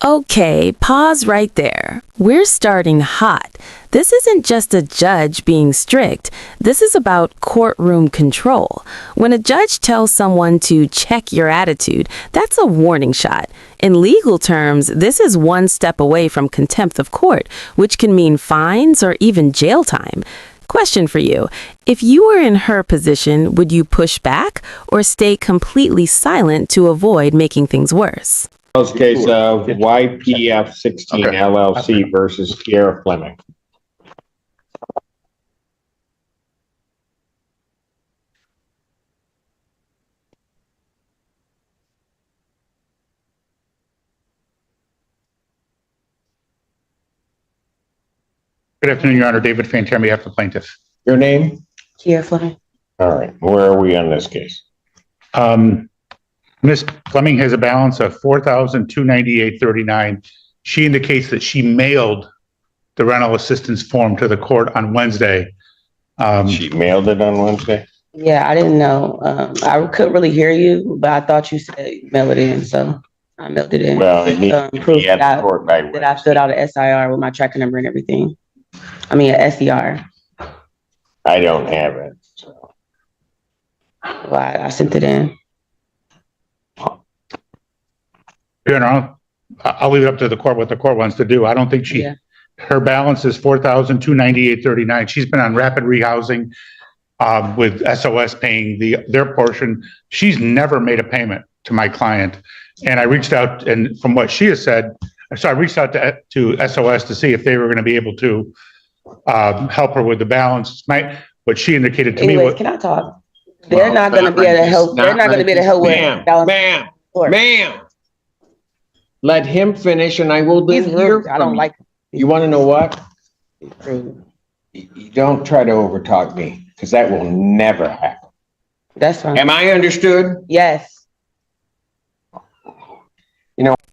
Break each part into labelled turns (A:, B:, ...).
A: Okay, pause right there. We're starting hot. This isn't just a judge being strict. This is about courtroom control. When a judge tells someone to check your attitude, that's a warning shot. In legal terms, this is one step away from contempt of court, which can mean fines or even jail time. Question for you. If you were in her position, would you push back or stay completely silent to avoid making things worse?
B: Case of YPF 16 LLC versus Sierra Fleming.
C: Good afternoon, Your Honor. David Fantier on behalf of the plaintiff.
B: Your name?
D: Sierra Fleming.
B: All right. Where are we on this case?
C: Ms. Fleming has a balance of $4,298.39. She indicates that she mailed the rental assistance form to the court on Wednesday.
B: She mailed it on Wednesday?
D: Yeah, I didn't know. I couldn't really hear you, but I thought you said mail it in, so I mailed it in.
B: Well, it needs to
D: Proof
B: be at
D: that
B: the court by
D: I filled out an SIR with my tracking number and everything. I mean, an SDR.
B: I don't have it. So.
D: Well, I sent it in.
C: Your Honor, I'll leave it up to the court what the court wants to do. I don't think her balance is $4,298.39. She's been on rapid rehousing with SOS paying their portion. She's never made a payment to my client. And I reached out, and from what she has said, so I reached out to SOS to see if they were going to be able to help her with the balance. What she indicated to me was,
D: can I talk? They're not going to be able to help. They're not going to be able to help with balance.
B: Ma'am. Let him finish, and I will hear.
D: I don't like.
B: You want to know what? You don't try to overtalk me, because that will never happen.
D: That's fine.
B: Am I understood?
D: Yes.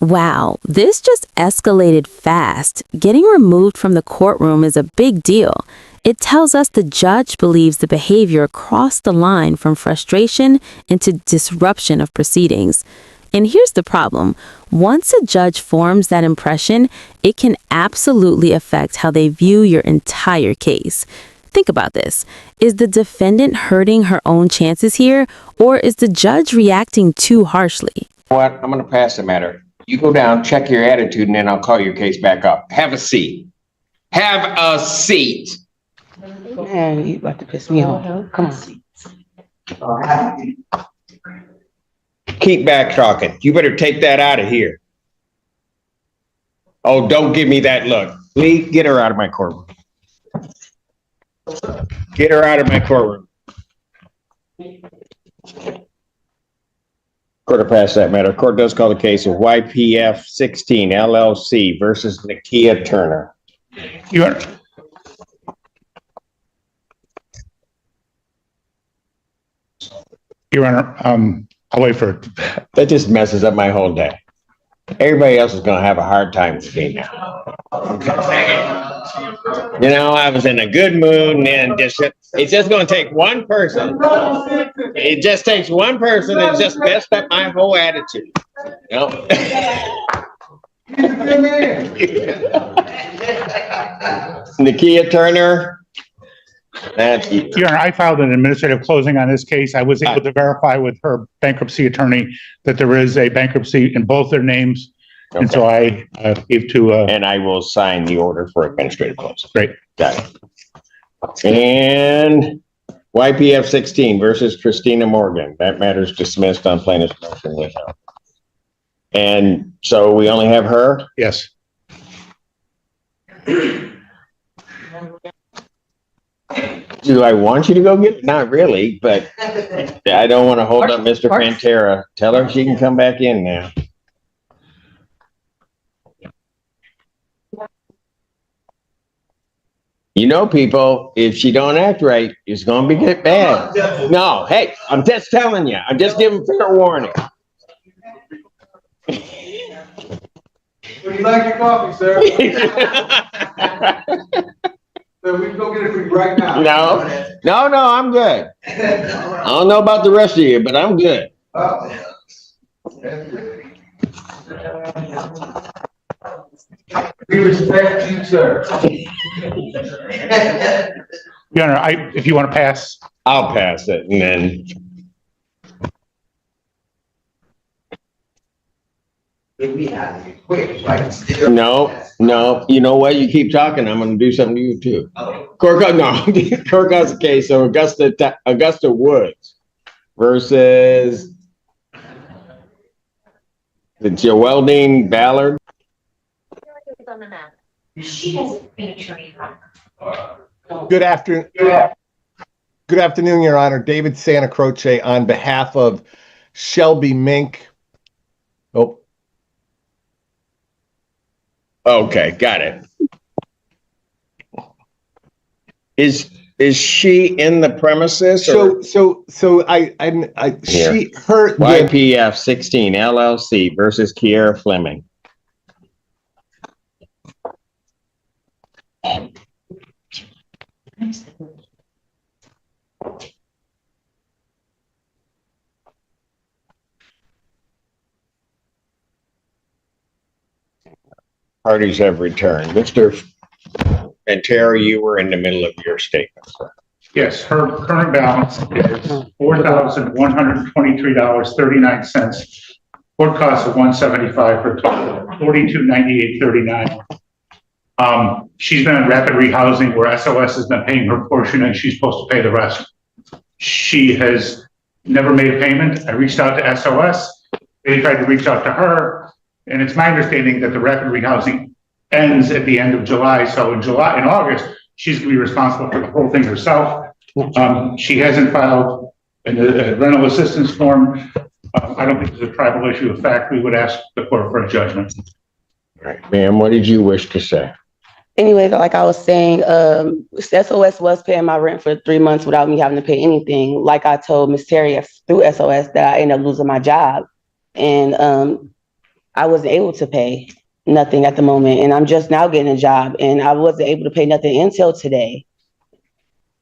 A: Wow, this just escalated fast. Getting removed from the courtroom is a big deal. It tells us the judge believes the behavior crossed the line from frustration into disruption of proceedings. And here's the problem. Once a judge forms that impression, it can absolutely affect how they view your entire case. Think about this. Is the defendant hurting her own chances here, or is the judge reacting too harshly?
B: What? I'm going to pass the matter. You go down, check your attitude, and then I'll call your case back up. Have a seat. Have a seat.
D: Man, you about to piss me off. Come on.
B: Keep back talking. You better take that out of here. Oh, don't give me that look. Lee, get her out of my courtroom. Get her out of my courtroom. Court will pass that matter. Court does call the case of YPF 16 LLC versus Nakia Turner.
C: Your Honor, I'll wait for it.
B: That just messes up my whole day. Everybody else is going to have a hard time with me now. You know, I was in a good mood, and then it's just going to take one person. It just takes one person and just messed up my whole attitude. You know? Nakia Turner.
C: Your Honor, I filed an administrative closing on this case. I was able to verify with her bankruptcy attorney that there is a bankruptcy in both their names. Okay. And so I gave to...
B: and I will sign the order for administrative closing.
C: Great.
B: Got it. And YPF 16 versus Christina Morgan. That matter is dismissed on plaintiff's motion without. And so we only have her?
C: Yes.
B: Do I want you to go get it? Not really, but I don't want to hold up Mr. Pantera. Tell her she can come back in now. You know, people, if she don't act right, it's going to get bad. No, hey, I'm just telling you. I'm just giving fair warning.
E: Would you like your coffee, sir? So we can go get it for you right now.
B: No, I'm good. I don't know about the rest of you, but I'm good.
E: We respect you, sir.
C: Your Honor, if you want to pass.
B: I'll pass it and then. No, you know what? You keep talking, I'm gonna do something to you too. Courthouse case, so Augusta Woods versus the Geraldine Ballard.
F: She hasn't been attorney.
G: Good afternoon. Good afternoon, Your Honor. David Santa Croce on behalf of Shelby Mink. Oh,
B: Okay, got it. Is she in the premises or
G: so she, her,
B: YPF 16 LLC versus Kiera Fleming? Parties have returned. Mr. and Terry, you were in the middle of your statement, sir.
C: Yes, her current balance is $4,123.39. Court costs of $175 for a total of $4298.39. She's been in rapid rehousing where SOS has been paying her portion and she's supposed to pay the rest. She has never made a payment. I reached out to SOS. They tried to reach out to her. And it's my understanding that the rapid rehousing ends at the end of July. So in August, she's gonna be responsible for the whole thing herself. She hasn't filed a rental assistance form. I don't think there's a tribal issue of fact. We would ask the court for a judgment.
B: All right, ma'am, what did you wish to say?
D: Anyway, like I was saying, SOS was paying my rent for 3 months without me having to pay anything. Like I told Ms. Terry through SOS that I ended up losing my job. And I wasn't able to pay nothing at the moment. And I'm just now getting a job and I wasn't able to pay nothing until today.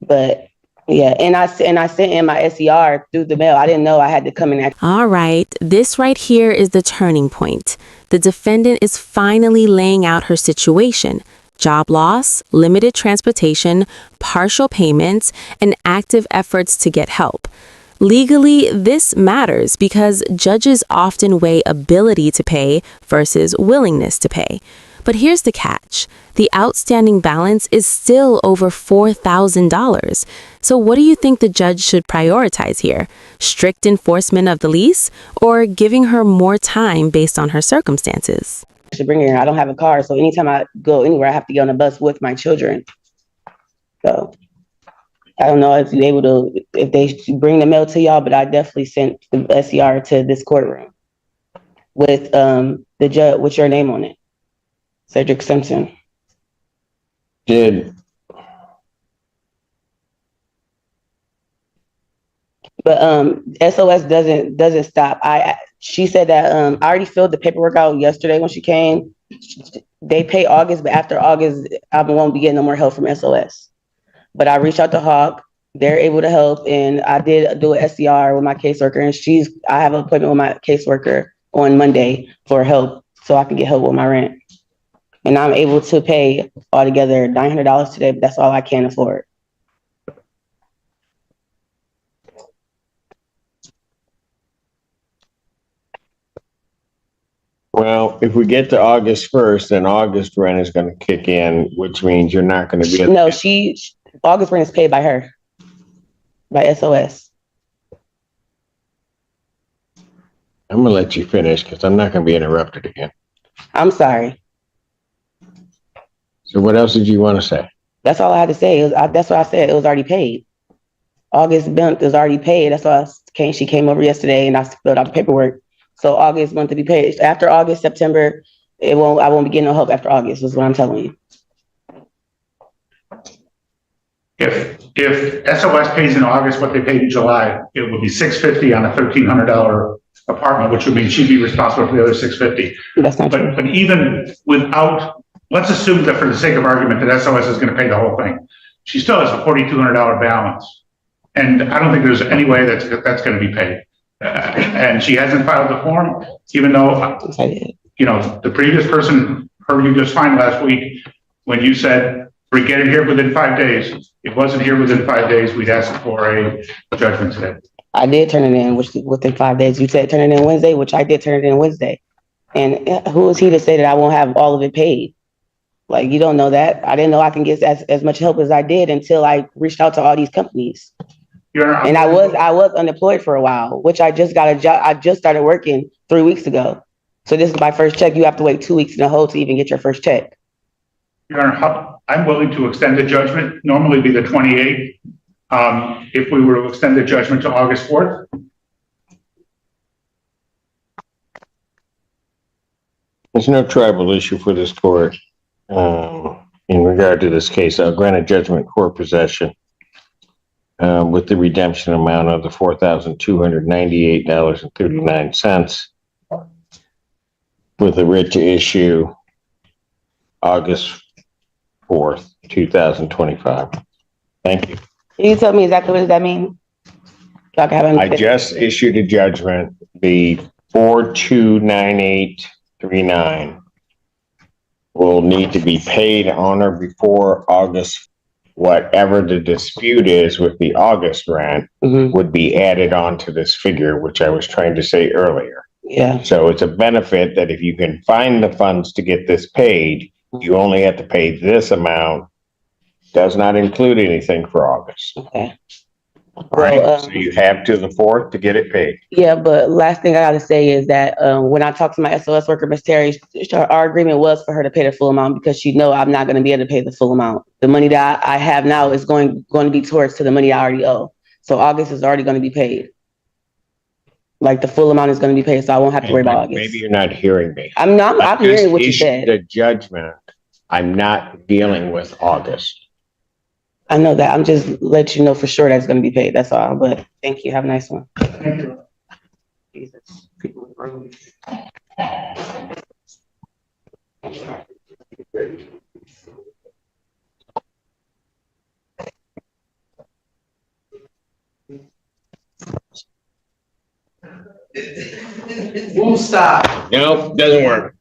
D: But yeah, and I sent in my SER through the mail. I didn't know I had to come in.
A: All right, this right here is the turning point. The defendant is finally laying out her situation. Job loss, limited transportation, partial payments, and active efforts to get help. Legally, this matters because judges often weigh ability to pay versus willingness to pay. But here's the catch. The outstanding balance is still over $4,000. So what do you think the judge should prioritize here? Strict enforcement of the lease or giving her more time based on her circumstances?
D: To bring her here. I don't have a car, so anytime I go anywhere, I have to get on a bus with my children. So I don't know if you're able to, if they bring the mail to y'all, but I definitely sent the SCR to this courtroom with the judge with your name on it, Cedric Simpson. But SOS doesn't stop. She said that I already filled the paperwork out yesterday when she came. They pay August, but after August, I won't be getting no more help from SOS. But I reached out to Hawk. They're able to help, and I did do an SCR with my caseworker, and I have an appointment with my caseworker on Monday for help, so I can get help with my rent. And I'm able to pay altogether $900 today, but that's all I can afford.
B: Well, if we get to August 1st, then August rent is going to kick in, which means you're not going to be.
D: No, August rent is paid by her, by SOS.
B: I'm going to let you finish because I'm not going to be interrupted again.
D: I'm sorry.
B: So what else did you want to say?
D: That's all I had to say. That's what I said. It was already paid. August month is already paid. That's why she came over yesterday and I filled out the paperwork. So August month to be paid. After August, September, I won't be getting no help after August, is what I'm telling you.
C: If SOS pays in August what they paid in July, it would be $650 on a $1,300 apartment, which would mean she'd be responsible for the other $650.
D: That's not true.
C: But even without, let's assume that for the sake of argument that SOS is going to pay the whole thing. She still has a $4,200 balance. And I don't think there's any way that's going to be paid. And she hasn't filed the form, even though, the previous person, heard you just fine last week when you said, we get it here within 5 days. It wasn't here within 5 days. We'd ask for a judgment today.
D: I did turn it in within 5 days. You said turn it in Wednesday, which I did turn it in Wednesday. And who is he to say that I won't have all of it paid? Like, you don't know that. I didn't know I can get as much help as I did until I reached out to all these companies.
C: Your Honor,
D: And I was unemployed for a while, which I just got a job. I just started working 3 weeks ago. So this is my first check. You have to wait 2 weeks in a hole to even get your first check.
C: Your Honor, I'm willing to extend the judgment, normally be the 28th. If we were to extend the judgment to August 4th.
B: There's no tribal issue for this court in regard to this case. I'll grant a judgment court possession with the redemption amount of the $4,298.39 with a writ to issue August 4th, 2025. Thank you.
D: Can you tell me exactly what does that mean? So I can have
B: I just issued a judgment, the 429839 will need to be paid on or before August. Whatever the dispute is with the August rent would be added on to this figure, which I was trying to say earlier.
D: Yeah.
B: So it's a benefit that if you can find the funds to get this paid, you only have to pay this amount. Does not include anything for August.
D: Okay.
B: Right,
D: Well,
B: so you have to the 4th to get it paid.
D: yeah, but last thing I gotta say is that when I talked to my SOS worker, Miss Terry, our agreement was for her to pay the full amount because she know I'm not gonna be able to pay the full amount. The money that I have now is going to be towards to the money I already owe. So August is already gonna be paid. Like the full amount is gonna be paid, so I won't have to worry about August.
B: Maybe you're not hearing me.
D: I'm hearing what you
B: Issued
D: said.
B: the judgment. I'm not dealing with August.
D: I know that. I'm just letting you know for sure that's gonna be paid. That's all. But thank you. Have a nice one.
C: Thank you.
D: Jesus. People in the room.
E: Won't stop.
B: Nope, doesn't work.